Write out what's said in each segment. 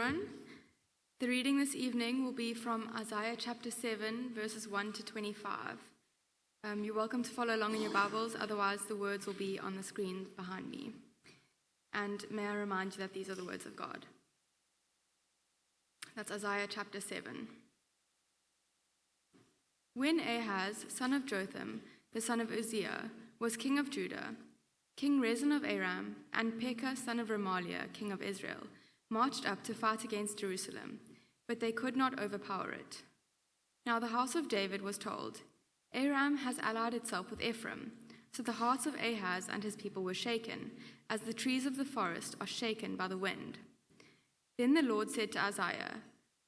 everyone. The reading this evening will be from Isaiah chapter 7, verses 1 to 25. You're welcome to follow along in your Bibles, otherwise the words will be on the screen behind me. And may I remind you that these are the words of God. That's Isaiah chapter 7. When Ahaz, son of Jotham, the son of Uzziah, was king of Judah, King Rezin of Aram and Pekah, son of Remaliah, king of Israel, marched up to fight against Jerusalem, but they could not overpower it. Now the house of David was told, Aram has allied itself with Ephraim. So the hearts of Ahaz and his people were shaken, as the trees of the forest are shaken by the wind. Then the Lord said to Isaiah,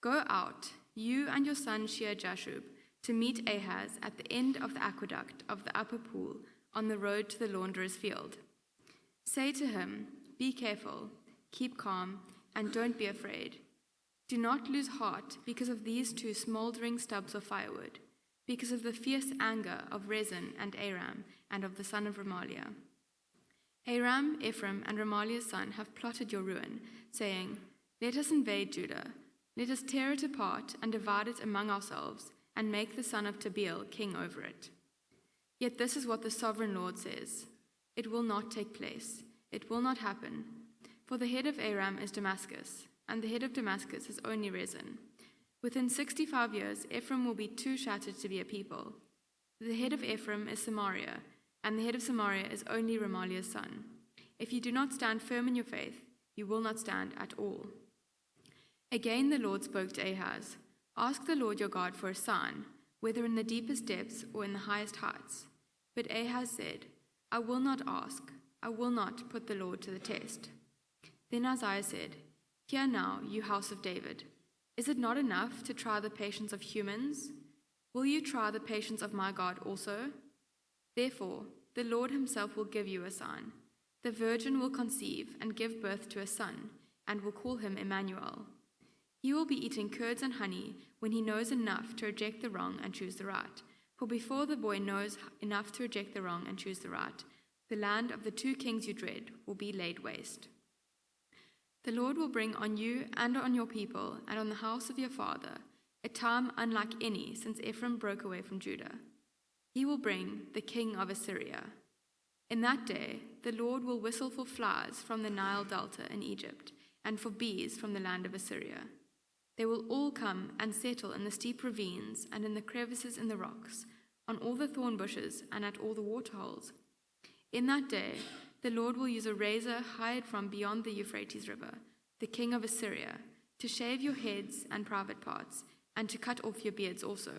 Go out, you and your son Shear-Jashub, to meet Ahaz at the end of the aqueduct of the upper pool on the road to the launderer's field. Say to him, Be careful, keep calm, and don't be afraid. Do not lose heart because of these two smoldering stubs of firewood, because of the fierce anger of Rezin and Aram and of the son of Remaliah. Aram, Ephraim, and Remaliah's son have plotted your ruin, saying, Let us invade Judah. Let us tear it apart and divide it among ourselves, and make the son of Tabeel king over it. Yet this is what the sovereign Lord says. It will not take place. It will not happen. For the head of Aram is Damascus, and the head of Damascus is only Rezin. Within 65 years, Ephraim will be too shattered to be a people. The head of Ephraim is Samaria, and the head of Samaria is only Remaliah's son. If you do not stand firm in your faith, you will not stand at all. Again the Lord spoke to Ahaz, Ask the Lord your God for a sign, whether in the deepest depths or in the highest heights. But Ahaz said, I will not ask. I will not put the Lord to the test. Then Isaiah said, Hear now, you house of David. Is it not enough to try the patience of humans? Will you try the patience of my God also? Therefore, the Lord himself will give you a sign. The virgin will conceive and give birth to a son, and will call him Emmanuel. He will be eating curds and honey when he knows enough to reject the wrong and choose the right. For before the boy knows enough to reject the wrong and choose the right, the land of the two kings you dread will be laid waste. The Lord will bring on you and on your people and on the house of your father a time unlike any since Ephraim broke away from Judah. He will bring the king of Assyria. In that day, the Lord will whistle for flies from the Nile Delta in Egypt and for bees from the land of Assyria. They will all come and settle in the steep ravines and in the crevices in the rocks, on all the thorn bushes and at all the waterholes. In that day, the Lord will use a razor hired from beyond the Euphrates River, the king of Assyria, to shave your heads and private parts, and to cut off your beards also.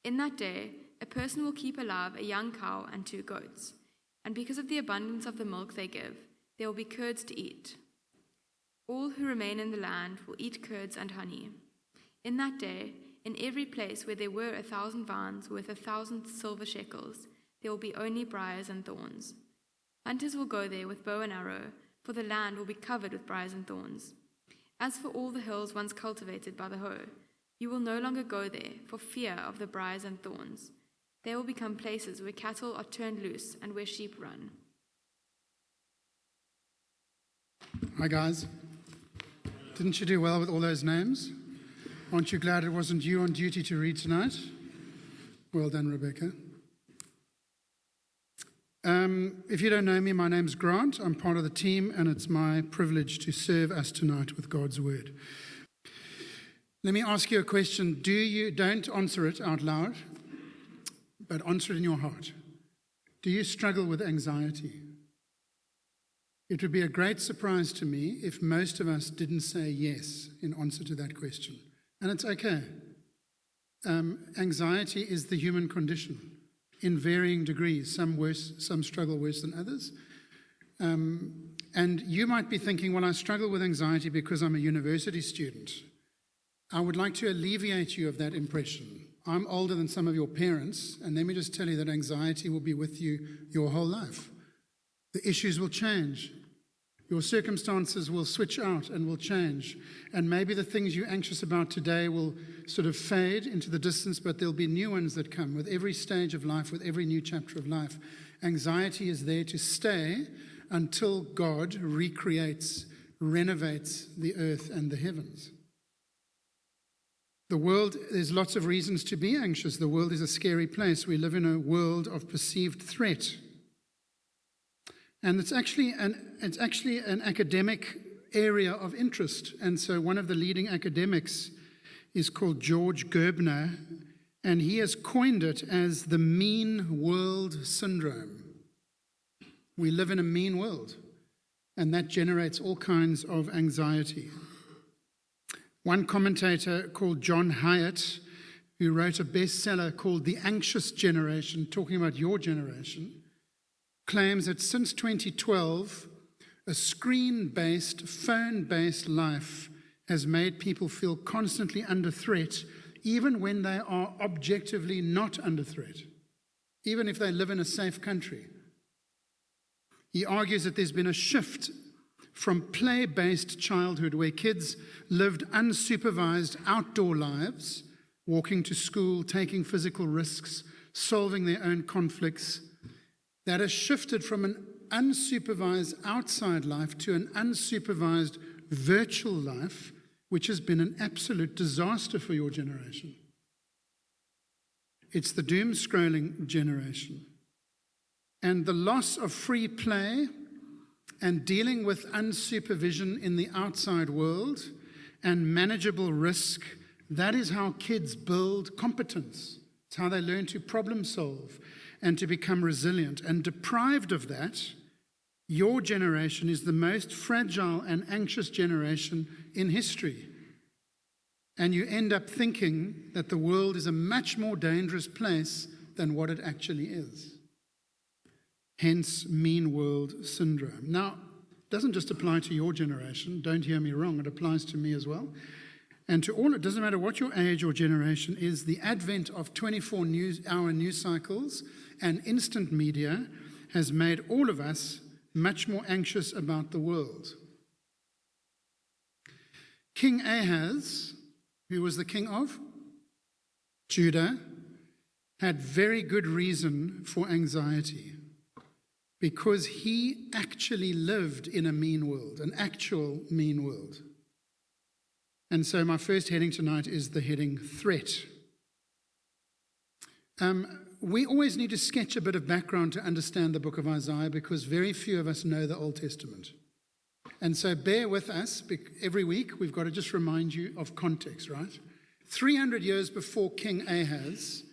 In that day, a person will keep alive a young cow and 2 goats, and because of the abundance of the milk they give, there will be curds to eat. All who remain in the land will eat curds and honey. In that day, in every place where there were 1,000 vines worth 1,000 silver shekels, there will be only briars and thorns. Hunters will go there with bow and arrow, for the land will be covered with briars and thorns. As for all the hills once cultivated by the hoe, you will no longer go there for fear of the briars and thorns. They will become places where cattle are turned loose and where sheep run. Hi guys. Didn't you do well with all those names? Aren't you glad it wasn't you on duty to read tonight? Well done, Rebecca. If you don't know me, my name's Grant. I'm part of the team, and it's my privilege to serve us tonight with God's word. Let me ask you a question. Don't answer it out loud, but answer it in your heart. Do you struggle with anxiety? It would be a great surprise to me if most of us didn't say yes in answer to that question. And it's okay. Anxiety is the human condition in varying degrees, some worse, some struggle worse than others. And you might be thinking, well, I struggle with anxiety because I'm a university student. I would like to alleviate you of that impression. I'm older than some of your parents, and let me just tell you that anxiety will be with you your whole life. The issues will change. Your circumstances will switch out and will change. And maybe the things you're anxious about today will sort of fade into the distance, but there'll be new ones that come with every stage of life, with every new chapter of life. Anxiety is there to stay until God recreates renovates the earth and the heavens. The world, there's lots of reasons to be anxious. The world is a scary place. We live in a world of perceived threat. And it's actually an academic area of interest. And so one of the leading academics is called George Gerbner, and he has coined it as the mean world syndrome. We live in a mean world, and that generates all kinds of anxiety. One commentator called John Hyatt, who wrote a bestseller called The Anxious Generation, talking about your generation, claims that since 2012, a screen-based, phone-based life has made people feel constantly under threat, even when they are objectively not under threat, even if they live in a safe country. He argues that there's been a shift from play-based childhood, where kids lived unsupervised outdoor lives, walking to school, taking physical risks, solving their own conflicts, that has shifted from an unsupervised outside life to an unsupervised virtual life, which has been an absolute disaster for your generation. It's the doom-scrolling generation. And the loss of free play and dealing with unsupervision in the outside world and manageable risk, that is how kids build competence. It's how they learn to problem solve and to become resilient. And deprived of that, your generation is the most fragile and anxious generation in history. And you end up thinking that the world is a much more dangerous place than what it actually is. Hence, mean world syndrome. Now, it doesn't just apply to your generation. Don't hear me wrong. It applies to me as well. And to all, it doesn't matter what your age or generation is, the advent of 24-hour news cycles and instant media has made all of us much more anxious about the world. King Ahaz, who was the king of Judah, had very good reason for anxiety, because he actually lived in a mean world, an actual mean world. And so my first heading tonight is the heading threat. We always need to sketch a bit of background to understand the book of Isaiah, because very few of us know the Old Testament. And so bear with us. Every week we've got to just remind you of context, right? 300 years before King Ahaz,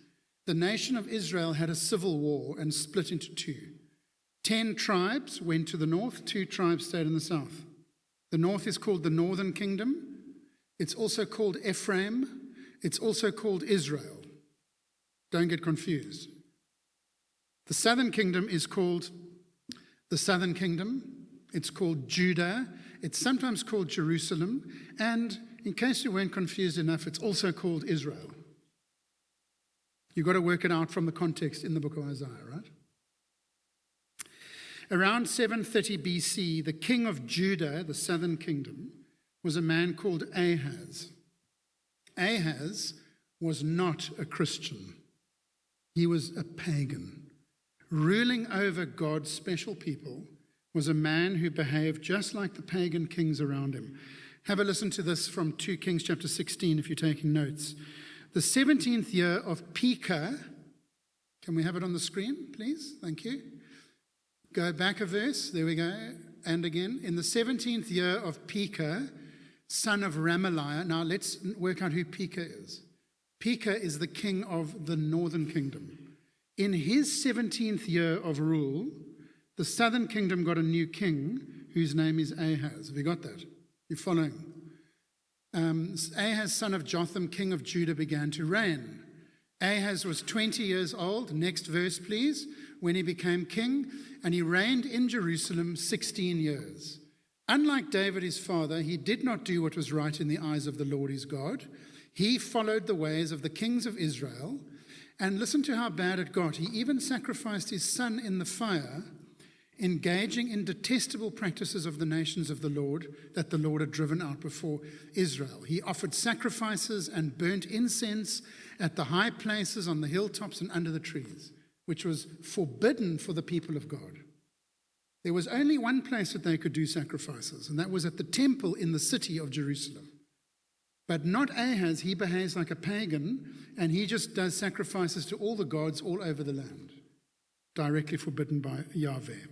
the nation of Israel had a civil war and split into two. 10 tribes went to the north, 2 tribes stayed in the south. The north is called the Northern Kingdom. It's also called Ephraim. It's also called Israel. Don't get confused. The Southern Kingdom is called the Southern Kingdom. It's called Judah. It's sometimes called Jerusalem. And in case you weren't confused enough, it's also called Israel. You've got to work it out from the context in the book of Isaiah, right? Around 730 BC, the king of Judah, the southern kingdom, was a man called Ahaz. Ahaz was not a Christian. He was a pagan. Ruling over God's special people was a man who behaved just like the pagan kings around him. Have a listen to this from 2 Kings chapter 16 if you're taking notes. The 17th year of Pekah, can we have it on the screen, please? Thank you. Go back a verse, there we go, and again. In the 17th year of Pekah, son of Ramaliah. Now let's work out who Pekah is. Pekah is the king of the northern kingdom. In his 17th year of rule, the southern kingdom got a new king whose name is Ahaz. Have you got that? You're following? Ahaz, son of Jotham, king of Judah, began to reign. Ahaz was 20 years old, next verse please, when he became king, and he reigned in Jerusalem 16 years. Unlike David his father, he did not do what was right in the eyes of the Lord his God. He followed the ways of the kings of Israel, and listen to how bad it got. He even sacrificed his son in the fire, engaging in detestable practices of the nations of the Lord that the Lord had driven out before Israel. He offered sacrifices and burnt incense at the high places, on the hilltops and under the trees, which was forbidden for the people of God. There was only one place that they could do sacrifices, and that was at the temple in the city of Jerusalem. But not Ahaz. He behaves like a pagan, and he just does sacrifices to all the gods all over the land, directly forbidden by Yahweh.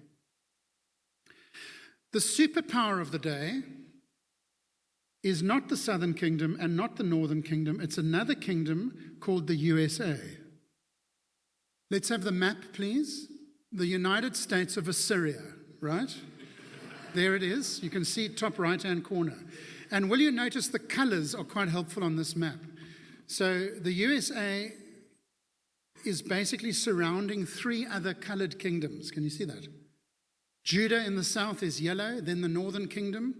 The superpower of the day is not the southern kingdom and not the northern kingdom. It's another kingdom called the USA. Let's have the map, please. The United States of Assyria, right? There it is. You can see top right-hand corner. And will you notice the colors are quite helpful on this map? So the USA is basically surrounding three other colored kingdoms. Can you see that? Judah in the south is yellow, then the northern kingdom,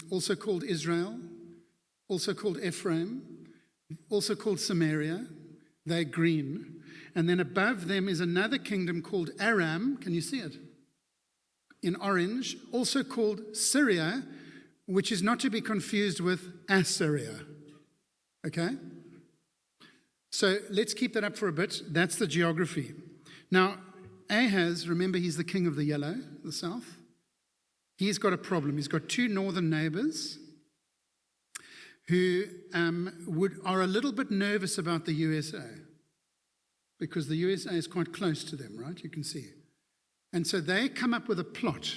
also called Israel, also called Ephraim, also called Samaria, they're green. And then above them is another kingdom called Aram, can you see it? In orange, also called Syria, which is not to be confused with Assyria. Okay? So let's keep that up for a bit. That's the geography. Now, Ahaz, remember he's the king of the yellow, the south. He's got a problem. He's got two northern neighbors who are a little bit nervous about the USA because the USA is quite close to them, right? You can see. And so they come up with a plot.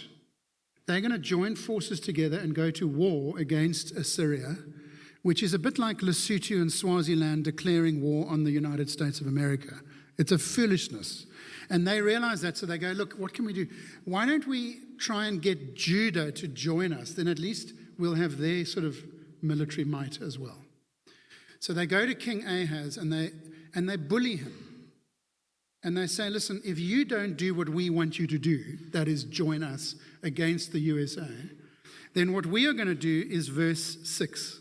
They're going to join forces together and go to war against Assyria, which is a bit like Lesotho and Swaziland declaring war on the United States of America. It's a foolishness. And they realize that, so they go, look, what can we do? Why don't we try and get Judah to join us? Then at least we'll have their sort of military might as well. So they go to King Ahaz and they bully him. And they say, listen, if you don't do what we want you to do, that is join us against the USA, then what we are going to do is verse 6.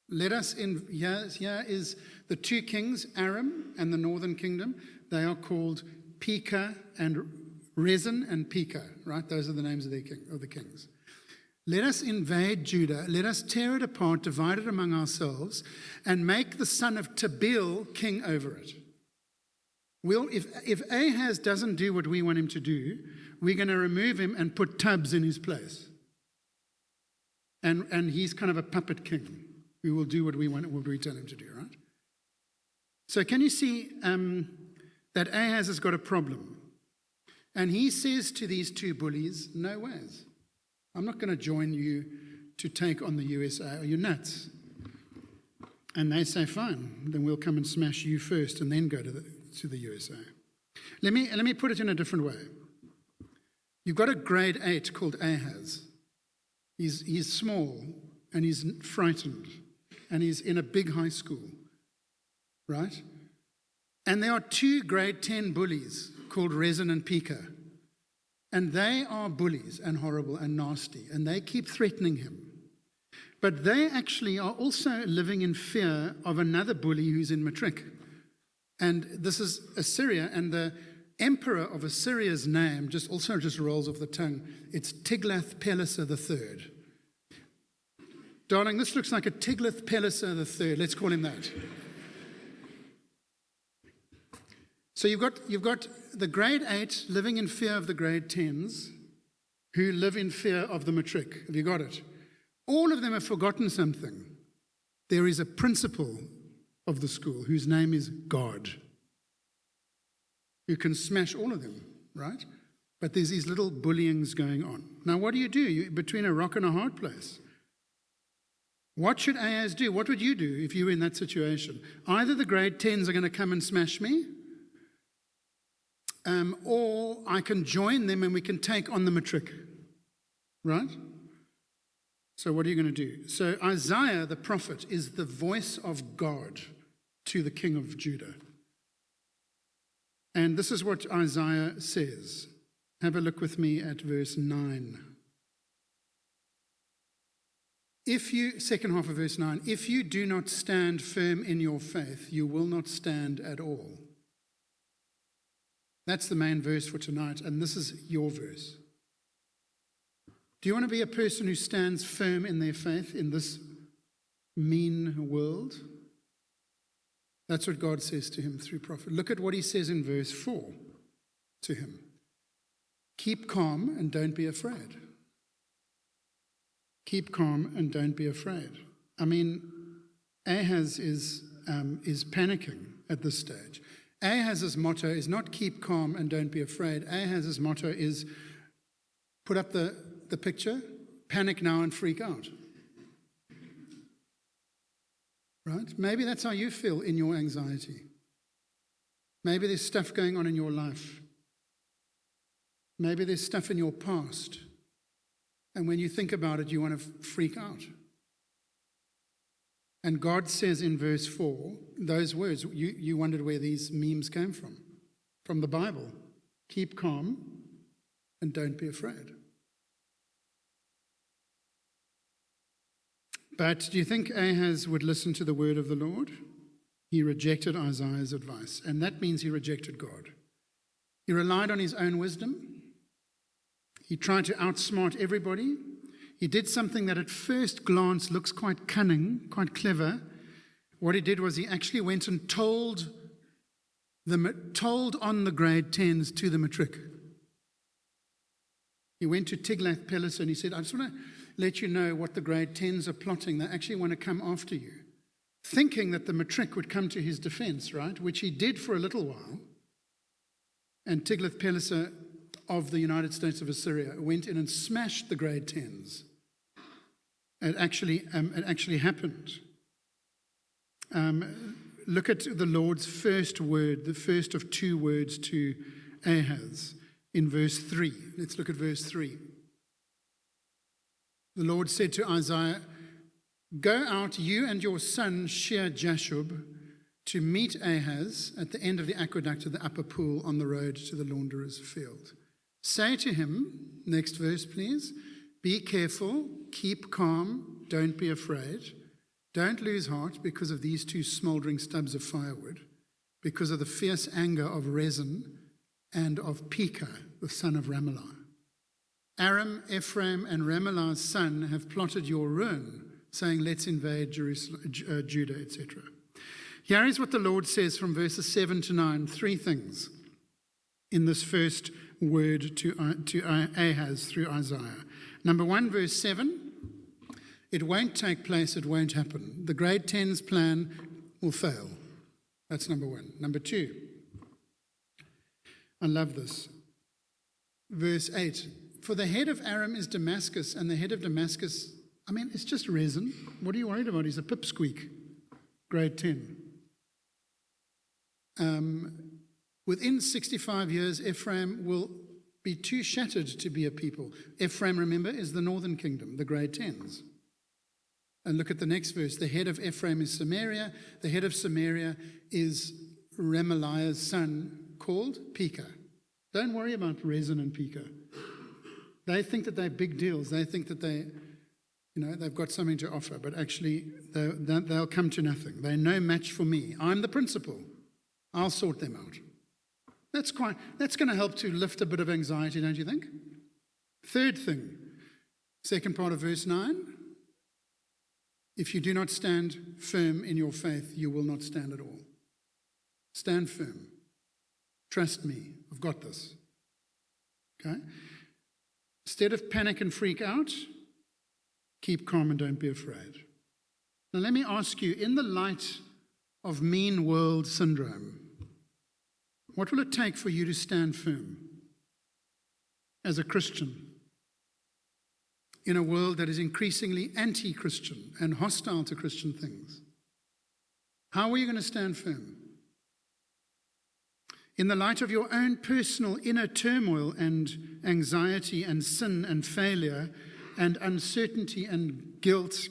Let us in, here is the two kings, Aram and the northern kingdom. They are called Pekah and Rezin and Pekah, right? Those are the names of the kings. Let us invade Judah. Let us tear it apart, divide it among ourselves, and make the son of Tabeel king over it. If Ahaz doesn't do what we want him to do, we're going to remove him and put Tubs in his place. And he's kind of a puppet king. We will do what we want, what we tell him to do, right? So can you see that Ahaz has got a problem? And he says to these two bullies, no ways. I'm not going to join you to take on the USA. Are you nuts? And they say, fine, then we'll come and smash you first and then go to the USA. Let me put it in a different way. You've got a grade 8 called Ahaz. He's small and he's frightened. And he's in a big high school, right? And there are two grade 10 bullies called Rezin and Pekah. And they are bullies and horrible and nasty, and they keep threatening him. But they actually are also living in fear of another bully who's in Matric. And this is Assyria, and the emperor of Assyria's name just rolls off the tongue. It's Tiglath-Pileser III. Darling, this looks like a Tiglath-Pileser III. Let's call him that. So you've got the grade 8 living in fear of the grade 10s who live in fear of the Matric. Have you got it? All of them have forgotten something. There is a principal of the school whose name is God, who can smash all of them, right? But there's these little bullyings going on. Now what do? You're between a rock and a hard place. What should Ahaz do? What would you do if you were in that situation? Either the grade 10s are going to come and smash me, or I can join them and we can take on the Matric, right? So what are you going to do? So Isaiah the prophet is the voice of God to the king of Judah. And this is what Isaiah says. Have a look with me at verse 9. Second half of verse 9, if you do not stand firm in your faith, you will not stand at all. That's the main verse for tonight, and this is your verse. Do you want to be a person who stands firm in their faith in this mean world? That's what God says to him through prophet. Look at what he says in verse 4 to him. Keep calm and don't be afraid. Keep calm and don't be afraid. I mean, Ahaz is panicking at this stage. Ahaz's motto is not keep calm and don't be afraid. Ahaz's motto is, put up the picture, panic now and freak out. Right? Maybe that's how you feel in your anxiety. Maybe there's stuff going on in your life. Maybe there's stuff in your past. And when you think about it, you want to freak out. And God says in verse 4, those words, you wondered where these memes came from the Bible. Keep calm and don't be afraid. But do you think Ahaz would listen to the word of the Lord? He rejected Isaiah's advice, and that means he rejected God. He relied on his own wisdom. He tried to outsmart everybody. He did something that at first glance looks quite cunning, quite clever. What he did was he actually went and told on the grade 10s to the matric. He went to Tiglath-Pileser and he said, I just want to let you know what the grade 10s are plotting. They actually want to come after you. Thinking that the matric would come to his defense, right? Which he did for a little while. And Tiglath-Pileser of the United States of Assyria went in and smashed the grade 10s. It actually happened. Look at the Lord's first word, the first of two words to Ahaz in verse 3. Let's look at verse 3. The Lord said to Isaiah, go out, you and your son Shear-Jashub, to meet Ahaz at the end of the aqueduct of the upper pool on the road to the launderer's field. Say to him, next verse please, be careful, keep calm, don't be afraid. Don't lose heart because of these two smouldering stubs of firewood, because of the fierce anger of Rezin and of Pekah, the son of Remaliah. Aram, Ephraim, and Remaliah's son have plotted your ruin, saying, let's invade Jerusalem, Judah, etc. Here is what the Lord says from verses 7 to 9, three things in this first word to Ahaz through Isaiah. Number 1, verse 7, it won't take place, it won't happen. The grade 10's plan will fail. That's number 1. Number 2, I love this. Verse 8, for the head of Aram is Damascus, and the head of Damascus, I mean, it's just Rezin. What are you worried about? He's a pipsqueak. Grade 10. Within 65 years, Ephraim will be too shattered to be a people. Ephraim, remember, is the northern kingdom, the grade 10s. And look at the next verse. The head of Ephraim is Samaria. The head of Samaria is Remaliah's son called Pekah. Don't worry about Rezin and Pekah. They think that they're big deals. They think that they've got something to offer, but actually they'll come to nothing. They're no match for me. I'm the principal. I'll sort them out. That's going to help to lift a bit of anxiety, don't you think? Third thing, second part of verse 9. If you do not stand firm in your faith, you will not stand at all. Stand firm. Trust me. I've got this. Okay? Instead of panic and freak out, keep calm and don't be afraid. Now let me ask you, in the light of mean world syndrome, what will it take for you to stand firm as a Christian in a world that is increasingly anti-Christian and hostile to Christian things? How are you going to stand firm? In the light of your own personal inner turmoil and anxiety and sin and failure and uncertainty and guilt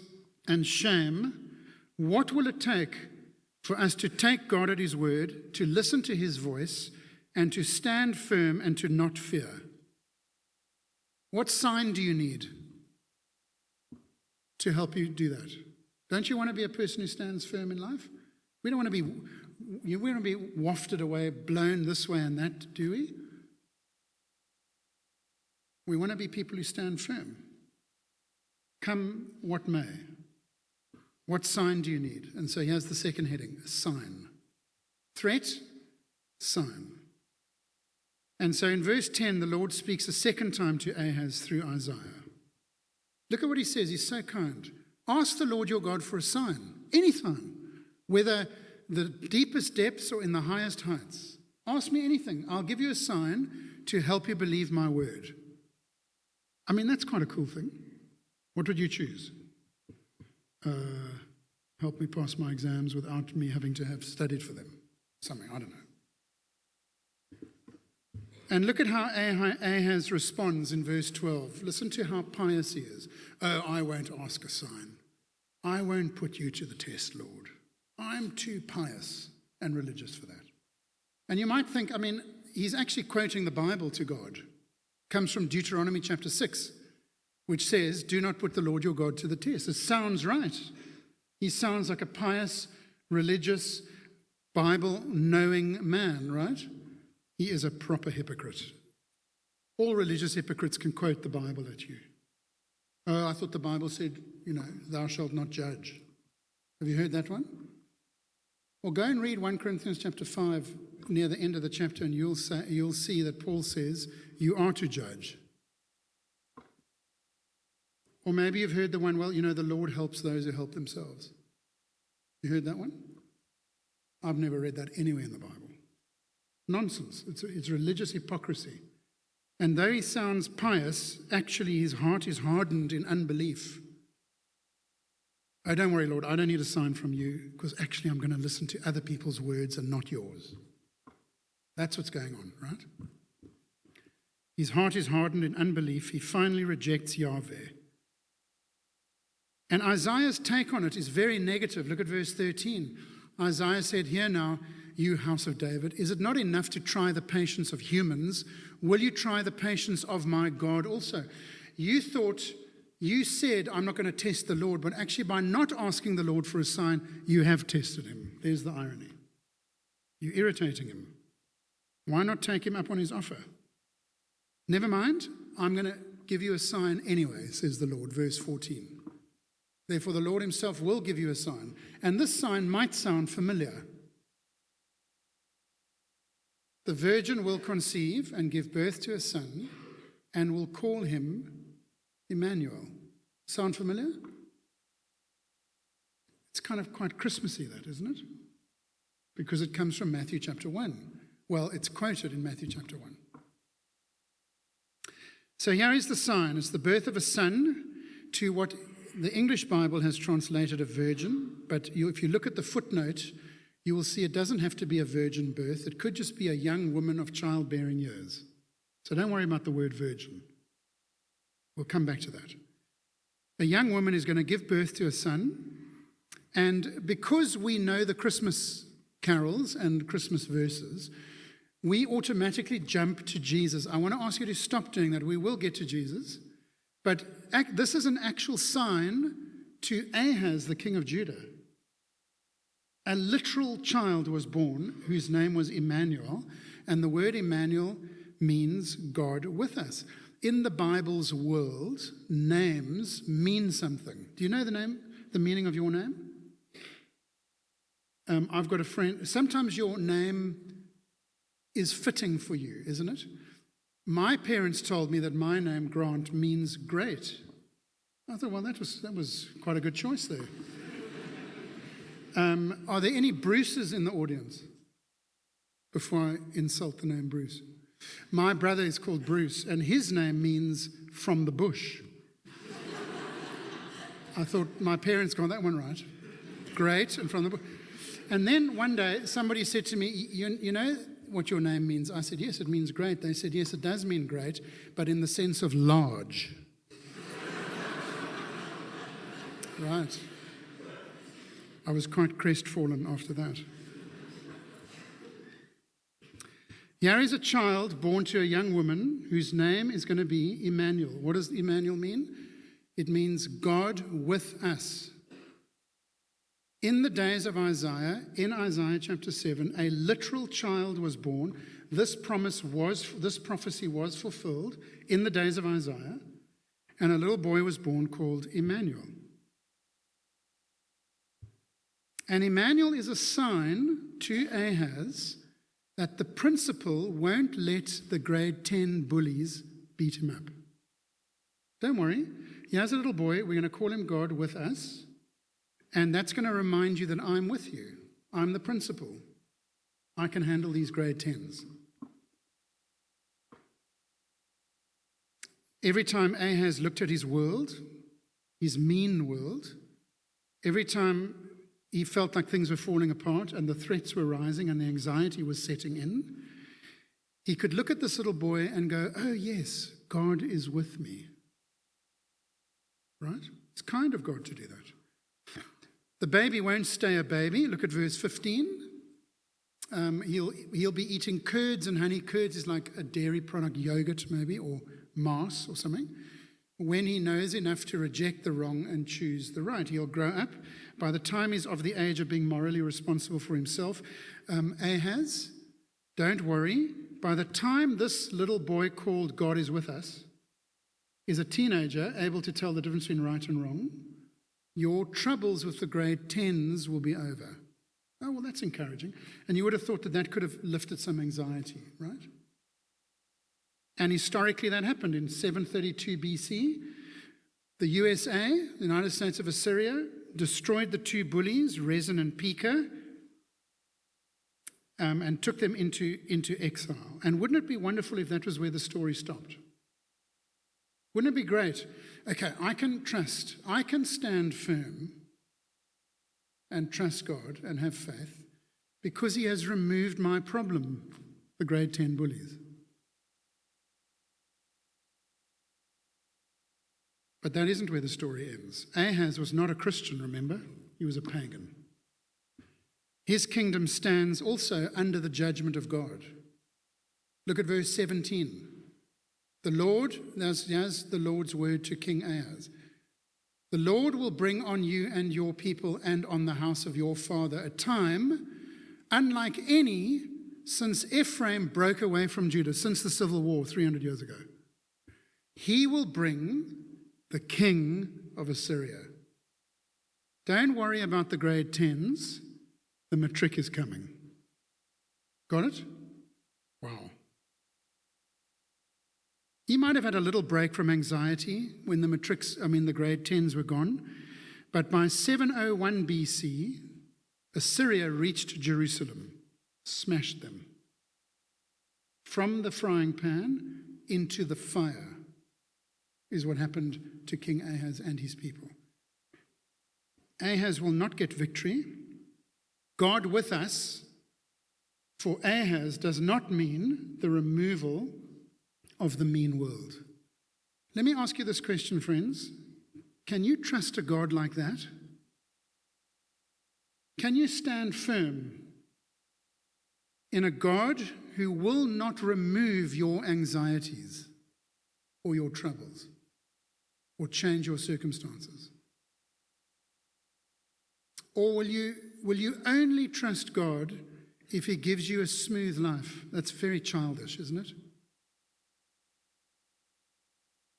and shame, what will it take for us to take God at his word, to listen to his voice, and to stand firm and to not fear? What sign do you need to help you do that? Don't you want to be a person who stands firm in life? We don't want to be wafted away, blown this way and that, do we? We want to be people who stand firm. Come what may. What sign do you need? And so here's the second heading, a sign. Threat, sign. And so in verse 10, the Lord speaks a second time to Ahaz through Isaiah. Look at what he says. He's so kind. Ask the Lord your God for a sign, anytime, whether the deepest depths or in the highest heights. Ask me anything. I'll give you a sign to help you believe my word. I mean, that's quite a cool thing. What would you choose? Help me pass my exams without me having to have studied for them. Something, I don't know. And look at how Ahaz responds in verse 12. Listen to how pious he is. Oh, I won't ask a sign. I won't put you to the test, Lord. I'm too pious and religious for that. And you might think, I mean, he's actually quoting the Bible to God. It comes from Deuteronomy chapter 6, which says, do not put the Lord your God to the test. It sounds right. He sounds like a pious, religious, Bible-knowing man, right? He is a proper hypocrite. All religious hypocrites can quote the Bible at you. Oh, I thought the Bible said, thou shalt not judge. Have you heard that one? Well, go and read 1 Corinthians chapter 5 near the end of the chapter, and you'll see that Paul says you are to judge. Or maybe you've heard the one, well, the Lord helps those who help themselves. You heard that one? I've never read that anywhere in the Bible. Nonsense. It's religious hypocrisy. And though he sounds pious, actually his heart is hardened in unbelief. Oh, don't worry, Lord, I don't need a sign from you, because actually I'm going to listen to other people's words and not yours. That's what's going on, right? His heart is hardened in unbelief. He finally rejects Yahweh. And Isaiah's take on it is very negative. Look at verse 13. Isaiah said, "Hear now, you house of David, is it not enough to try the patience of humans? Will you try the patience of my God also?" You said, I'm not going to test the Lord, but actually by not asking the Lord for a sign, you have tested him. There's the irony. You're irritating him. Why not take him up on his offer? Never mind, I'm going to give you a sign anyway, says the Lord, verse 14. Therefore the Lord himself will give you a sign. And this sign might sound familiar. The virgin will conceive and give birth to a son and will call him Emmanuel. Sound familiar? It's kind of quite Christmassy, that, isn't it? Because it comes from Matthew chapter 1. Well, it's quoted in Matthew chapter 1. So here is the sign. It's the birth of a son to what the English Bible has translated a virgin. But if you look at the footnote, you will see it doesn't have to be a virgin birth. It could just be a young woman of childbearing years. So don't worry about the word virgin. We'll come back to that. A young woman is going to give birth to a son. And because we know the Christmas carols and Christmas verses, we automatically jump to Jesus. I want to ask you to stop doing that. We will get to Jesus. But this is an actual sign to Ahaz, the king of Judah. A literal child was born whose name was Emmanuel. And the word Emmanuel means God with us. In the Bible's world, names mean something. Do you know the meaning of your name? I've got a friend. Sometimes your name is fitting for you, isn't it? My parents told me that my name, Grant, means great. I thought, well, that was quite a good choice there. Are there any Bruces in the audience? Before I insult the name Bruce. My brother is called Bruce, and his name means from the bush. I thought my parents got that one right. Great, and from the bush. And then one day somebody said to me, you know what your name means? I said, yes, it means great. They said, yes, it does mean great, but in the sense of large. Right. I was quite crestfallen after that. Here is a child born to a young woman whose name is going to be Emmanuel. What does Emmanuel mean? It means God with us. In the days of Isaiah, in Isaiah chapter 7, a literal child was born. This prophecy was fulfilled in the days of Isaiah, and a little boy was born called Emmanuel. And Emmanuel is a sign to Ahaz that the principal won't let the grade 10 bullies beat him up. Don't worry. He has a little boy. We're going to call him God with us. And that's going to remind you that I'm with you. I'm the principal. I can handle these grade 10s. Every time Ahaz looked at his world, his mean world, every time he felt like things were falling apart and the threats were rising and the anxiety was setting in, he could look at this little boy and go, oh yes, God is with me. Right? It's kind of God to do that. The baby won't stay a baby. Look at verse 15. He'll be eating curds and honey. Curds is like a dairy product, yogurt maybe, or mass or something. When he knows enough to reject the wrong and choose the right, he'll grow up. By the time he's of the age of being morally responsible for himself, Ahaz, don't worry, by the time this little boy called God is with us is a teenager able to tell the difference between right and wrong, your troubles with the grade 10s will be over. Oh, well, that's encouraging. And you would have thought that that could have lifted some anxiety, right? And historically that happened in 732 BC. The USA, the United States of Assyria, destroyed the two bullies, Rezin and Pekah, and took them into exile. And wouldn't it be wonderful if that was where the story stopped? Wouldn't it be great? Okay, I can trust, I can stand firm and trust God and have faith because he has removed my problem, the grade 10 bullies. But that isn't where the story ends. Ahaz was not a Christian, remember? He was a pagan. His kingdom stands also under the judgment of God. Look at verse 17. The Lord, there's the Lord's word to King Ahaz. The Lord will bring on you and your people and on the house of your father a time unlike any since Ephraim broke away from Judah, since the civil war 300 years ago. He will bring the king of Assyria. Don't worry about the grade 10s. The matric is coming. Got it? Wow. He might have had a little break from anxiety when the grade 10s were gone. But by 701 BC, Assyria reached Jerusalem, smashed them. From the frying pan into the fire is what happened to King Ahaz and his people. Ahaz will not get victory. God with us for Ahaz does not mean the removal of the mean world. Let me ask you this question, friends. Can you trust a God like that? Can you stand firm in a God who will not remove your anxieties or your troubles or change your circumstances? Or will you only trust God if he gives you a smooth life? That's very childish, isn't it?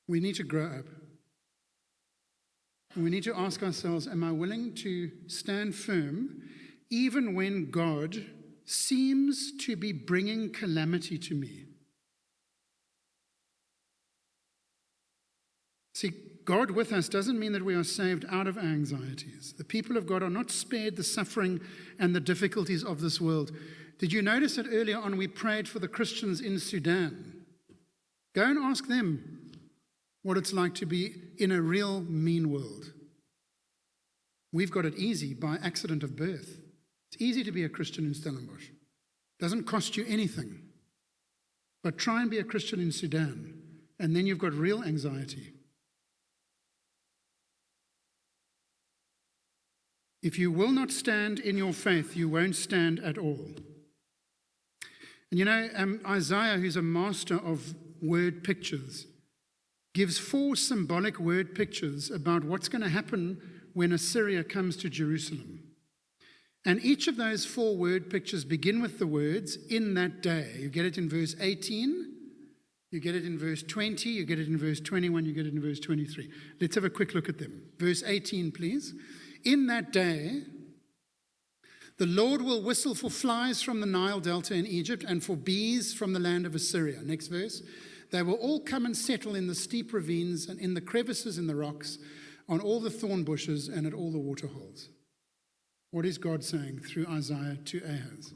We need to grow up. And we need to ask ourselves, am I willing to stand firm even when God seems to be bringing calamity to me? See, God with us doesn't mean that we are saved out of our anxieties. The people of God are not spared the suffering and the difficulties of this world. Did you notice that earlier on we prayed for the Christians in Sudan? Go and ask them what it's like to be in a real mean world. We've got it easy by accident of birth. It's easy to be a Christian in Stellenbosch. It doesn't cost you anything. But try and be a Christian in Sudan, and then you've got real anxiety. If you will not stand in your faith, you won't stand at all. And you know, Isaiah, who's a master of word pictures, gives 4 symbolic word pictures about what's going to happen when Assyria comes to Jerusalem. And each of those 4 word pictures begin with the words, in that day. You get it in verse 18, you get it in verse 20, you get it in verse 21, you get it in verse 23. Let's have a quick look at them. Verse 18, please. In that day, The Lord will whistle for flies from the Nile Delta in Egypt and for bees from the land of Assyria. Next verse. They will all come and settle in the steep ravines and in the crevices in the rocks, on all the thorn bushes and at all the waterholes. What is God saying through Isaiah to Ahaz?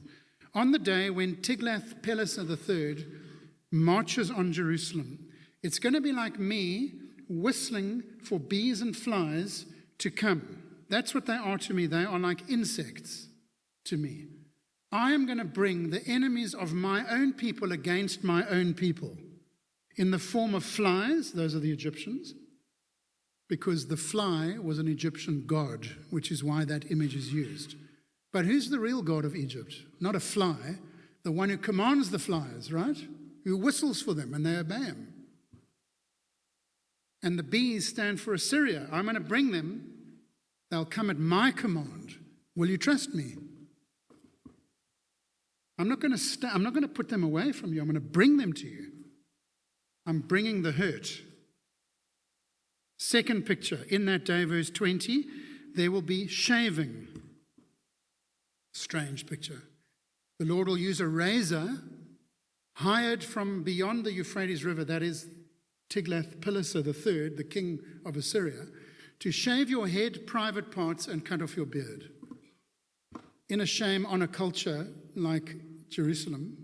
On the day when Tiglath-Pileser III marches on Jerusalem, it's going to be like me whistling for bees and flies to come. That's what they are to me. They are like insects to me. I am going to bring the enemies of my own people against my own people in the form of flies. Those are the Egyptians, because the fly was an Egyptian god, which is why that image is used. But who's the real god of Egypt? Not a fly, the one who commands the flies, right? Who whistles for them and they obey him. And the bees stand for Assyria. I'm going to bring them. They'll come at my command. Will you trust me? I'm not going to put them away from you. I'm going to bring them to you. I'm bringing the hurt. Second picture, in that day, verse 20, there will be shaving. Strange picture. The Lord will use a razor hired from beyond the Euphrates River, that is Tiglath-Pileser III, the king of Assyria, to shave your head, private parts, and cut off your beard. In a shame on a culture like Jerusalem,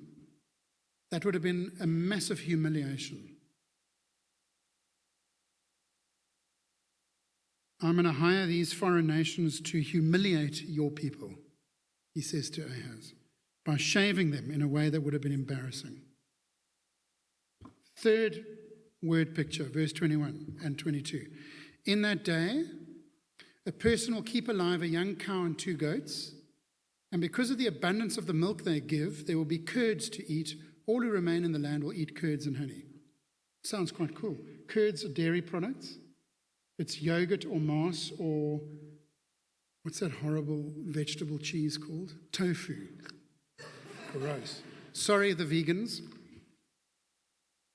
that would have been a massive humiliation. I'm going to hire these foreign nations to humiliate your people, he says to Ahaz, by shaving them in a way that would have been embarrassing. Third word picture, verse 21 and 22. In that day, a person will keep alive a young cow and 2 goats, and because of the abundance of the milk they give, there will be curds to eat. All who remain in the land will eat curds and honey. Sounds quite cool. Curds are dairy products. It's yogurt or mass or, what's that horrible vegetable cheese called? Tofu. Gross. Sorry, the vegans.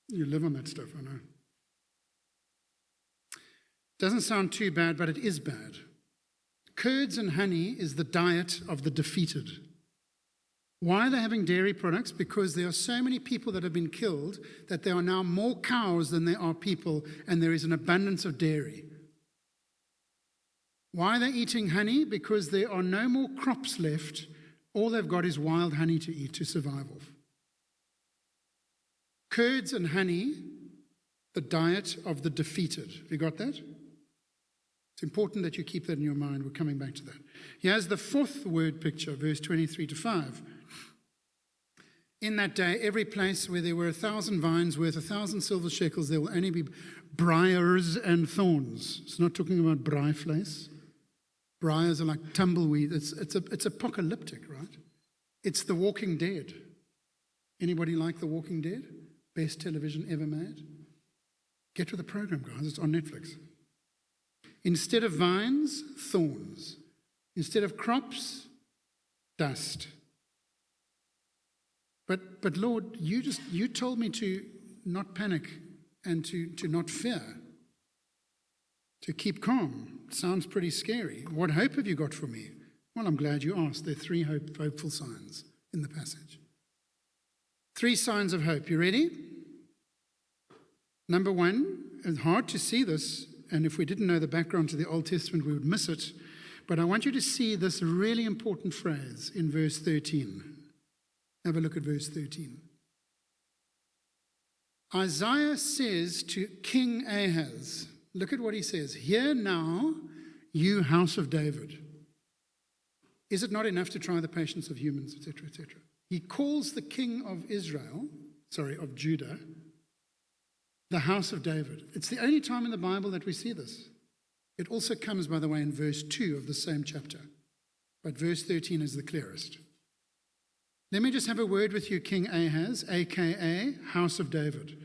You live on that stuff, I know. Doesn't sound too bad, but it is bad. Curds and honey is the diet of the defeated. Why are they having dairy products? Because there are so many people that have been killed that there are now more cows than there are people, and there is an abundance of dairy. Why are they eating honey? Because there are no more crops left. All they've got is wild honey to eat to survive off. Curds and honey, the diet of the defeated. Have you got that? It's important that you keep that in your mind. We're coming back to that. Here's the fourth word picture, verse 23 to 5. In that day, every place where there were 1,000 vines worth 1,000 silver shekels, there will only be briars and thorns. It's not talking about braai vleis. Briars are like tumbleweed. It's apocalyptic, right? It's The Walking Dead. Anybody like The Walking Dead? Best television ever made? Get with the program, guys. It's on Netflix. Instead of vines, thorns. Instead of crops, dust. But Lord, you told me to not panic and to not fear, to keep calm. Sounds pretty scary. What hope have you got for me? Well, I'm glad you asked. There are 3 hopeful signs in the passage. 3 signs of hope. You ready? Number 1, it's hard to see this, and if we didn't know the background to the Old Testament, we would miss it. But I want you to see this really important phrase in verse 13. Have a look at verse 13. Isaiah says to King Ahaz, look at what he says. Hear now, you house of David. Is it not enough to try the patience of humans, etc., etc.? He calls the king of of Judah, the house of David. It's the only time in the Bible that we see this. It also comes, by the way, in verse 2 of the same chapter. But verse 13 is the clearest. Let me just have a word with you, King Ahaz, a.k.a. House of David.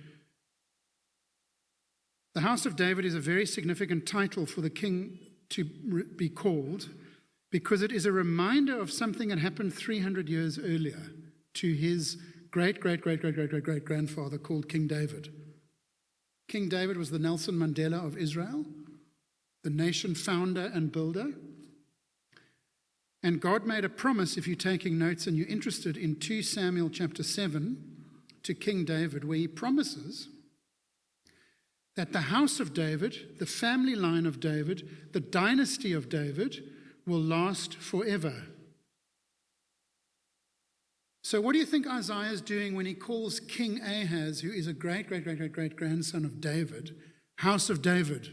The House of David is a very significant title for the king to be called because it is a reminder of something that happened 300 years earlier to his great-great-great-great-great-great-grandfather called King David. King David was the Nelson Mandela of Israel, the nation founder and builder. And God made a promise, if you're taking notes and you're interested, in 2 Samuel chapter 7 to King David, where he promises that the house of David, the family line of David, the dynasty of David will last forever. So what do you think Isaiah is doing when he calls King Ahaz, who is a great-grandson of David, house of David?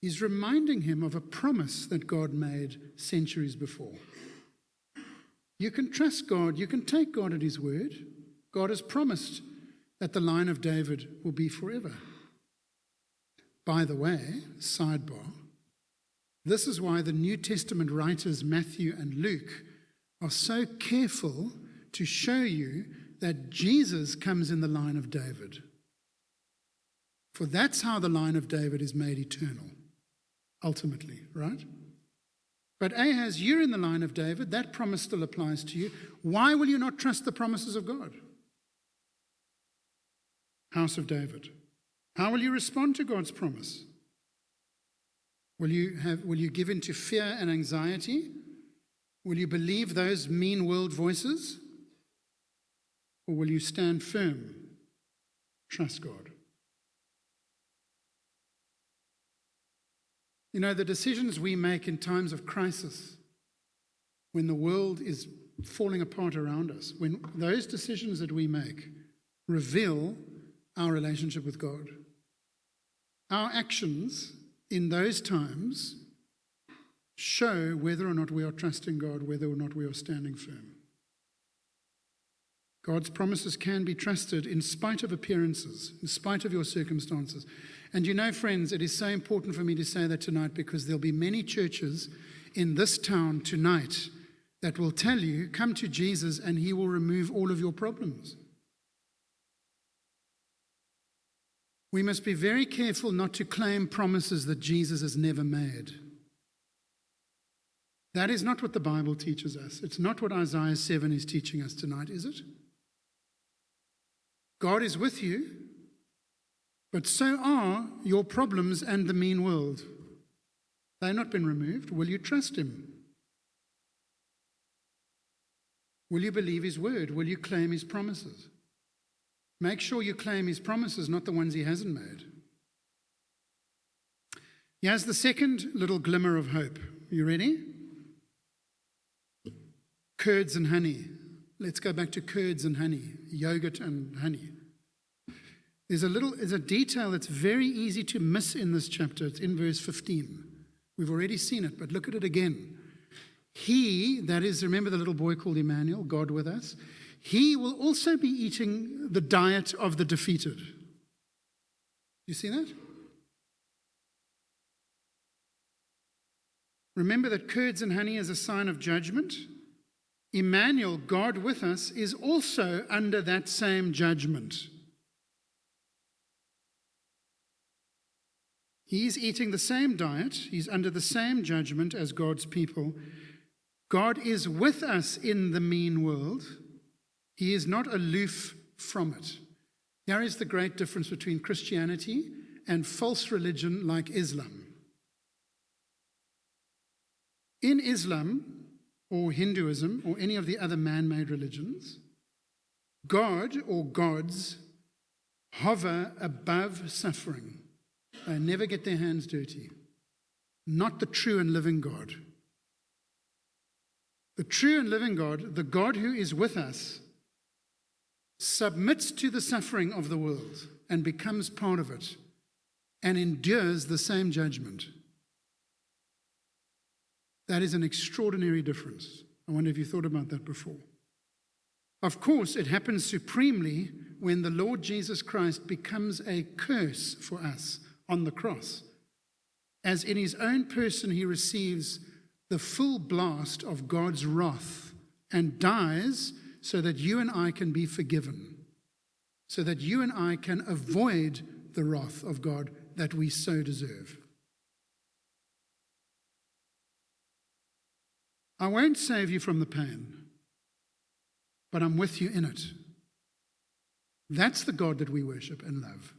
He's reminding him of a promise that God made centuries before. You can trust God. You can take God at his word. God has promised that the line of David will be forever. By the way, sidebar, this is why the New Testament writers Matthew and Luke are so careful to show you that Jesus comes in the line of David. For that's how the line of David is made eternal, ultimately, right? But Ahaz, you're in the line of David. That promise still applies to you. Why will you not trust the promises of God? House of David. How will you respond to God's promise? Will you give in to fear and anxiety? Will you believe those mean world voices? Or will you stand firm? Trust God. You know, the decisions we make in times of crisis, when the world is falling apart around us, when those decisions that we make reveal our relationship with God. Our actions in those times show whether or not we are trusting God, whether or not we are standing firm. God's promises can be trusted in spite of appearances, in spite of your circumstances. And you know, friends, it is so important for me to say that tonight, because there'll be many churches in this town tonight that will tell you, come to Jesus and he will remove all of your problems. We must be very careful not to claim promises that Jesus has never made. That is not what the Bible teaches us. It's not what Isaiah 7 is teaching us tonight, is it? God is with you, but so are your problems and the mean world. They've not been removed. Will you trust him? Will you believe his word? Will you claim his promises? Make sure you claim his promises, not the ones he hasn't made. Here's the second little glimmer of hope. You ready? Curds and honey. Let's go back to curds and honey, yogurt and honey. There's a detail that's very easy to miss in this chapter. It's in verse 15. We've already seen it, but look at it again. He, that is, remember the little boy called Emmanuel, God with us, he will also be eating the diet of the defeated. You see that? Remember that curds and honey is a sign of judgment. Emmanuel, God with us, is also under that same judgment. He's eating the same diet. He's under the same judgment as God's people. God is with us in the mean world. He is not aloof from it. Here is the great difference between Christianity and false religion like Islam. In Islam, or Hinduism, or any of the other man-made religions, God or gods hover above suffering. They never get their hands dirty. Not the true and living God. The true and living God, the God who is with us, submits to the suffering of the world and becomes part of it and endures the same judgment. That is an extraordinary difference. I wonder if you thought about that before. Of course, it happens supremely when the Lord Jesus Christ becomes a curse for us on the cross. As in his own person, he receives the full blast of God's wrath and dies so that you and I can be forgiven, so that you and I can avoid the wrath of God that we so deserve. I won't save you from the pain, but I'm with you in it. That's the God that we worship and love.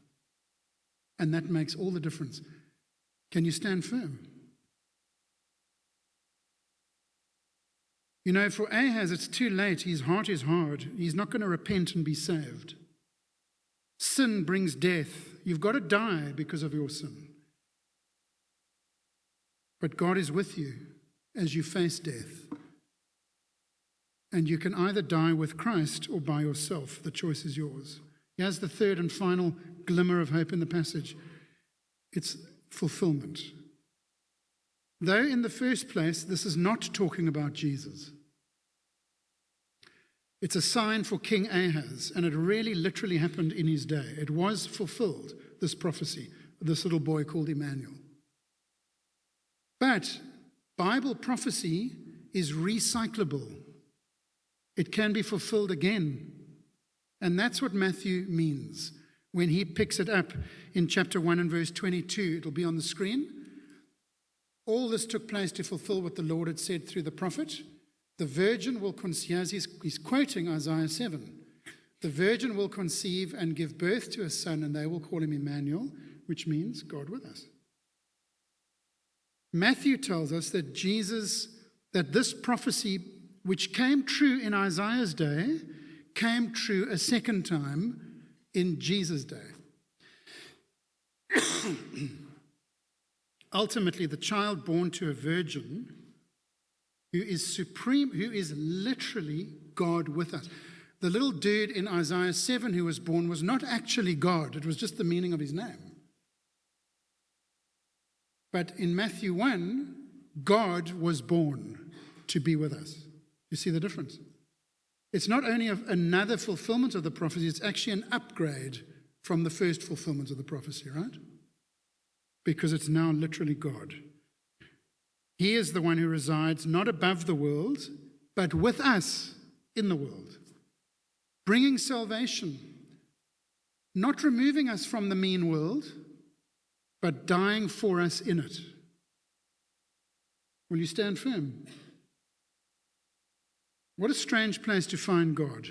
And that makes all the difference. Can you stand firm? You know, for Ahaz, it's too late. His heart is hard. He's not going to repent and be saved. Sin brings death. You've got to die because of your sin. But God is with you as you face death. And you can either die with Christ or by yourself. The choice is yours. Here's the third and final glimmer of hope in the passage. It's fulfillment. Though in the first place, this is not talking about Jesus. It's a sign for King Ahaz, and it really literally happened in his day. It was fulfilled, this prophecy, this little boy called Emmanuel. But Bible prophecy is recyclable. It can be fulfilled again. And that's what Matthew means when he picks it up in chapter 1 and verse 22. It'll be on the screen. All this took place to fulfill what the Lord had said through the prophet. The virgin will conceive, he's quoting Isaiah 7. The virgin will conceive and give birth to a son, and they will call him Emmanuel, which means God with us. Matthew tells us that this prophecy, which came true in Isaiah's day, came true a second time in Jesus' day. Ultimately, the child born to a virgin who is supreme, who is literally God with us. The little dude in Isaiah 7 who was born was not actually God. It was just the meaning of his name. But in Matthew 1, God was born to be with us. You see the difference? It's not only another fulfillment of the prophecy, it's actually an upgrade from the first fulfillment of the prophecy, right? Because it's now literally God. He is the one who resides not above the world, but with us in the world, bringing salvation, not removing us from the mean world, but dying for us in it. Will you stand firm? What a strange place to find God.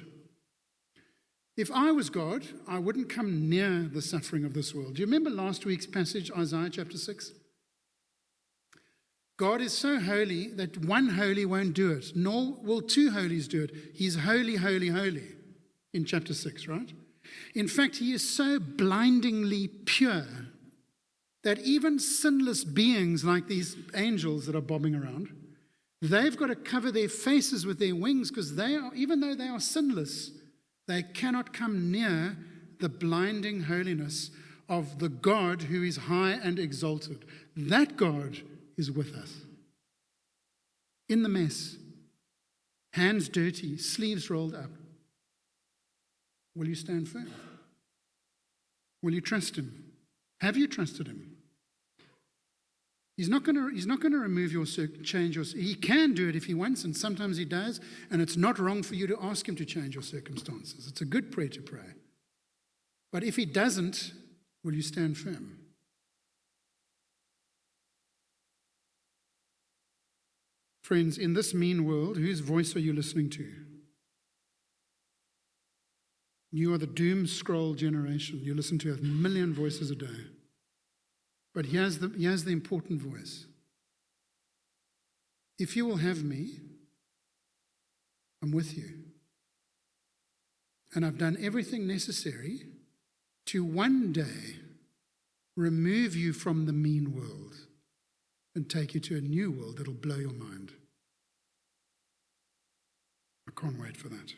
If I was God, I wouldn't come near the suffering of this world. Do you remember last week's passage, Isaiah chapter 6? God is so holy that one holy won't do it, nor will two holies do it. He's holy, holy, holy in chapter 6, right? In fact, he is so blindingly pure that even sinless beings like these angels that are bobbing around, they've got to cover their faces with their wings because they are, even though they are sinless, they cannot come near the blinding holiness of the God who is high and exalted. That God is with us. In the mess, hands dirty, sleeves rolled up. Will you stand firm? Will you trust him? Have you trusted him? He's not going to remove your change your. He can do it if he wants, and sometimes he does. And it's not wrong for you to ask him to change your circumstances. It's a good prayer to pray. But if he doesn't, will you stand firm? Friends, in this mean world, whose voice are you listening to? You are the doom scroll generation. You listen to 1 million voices a day. But here's the important voice. If you will have me, I'm with you. And I've done everything necessary to one day remove you from the mean world and take you to a new world that'll blow your mind. I can't wait for that.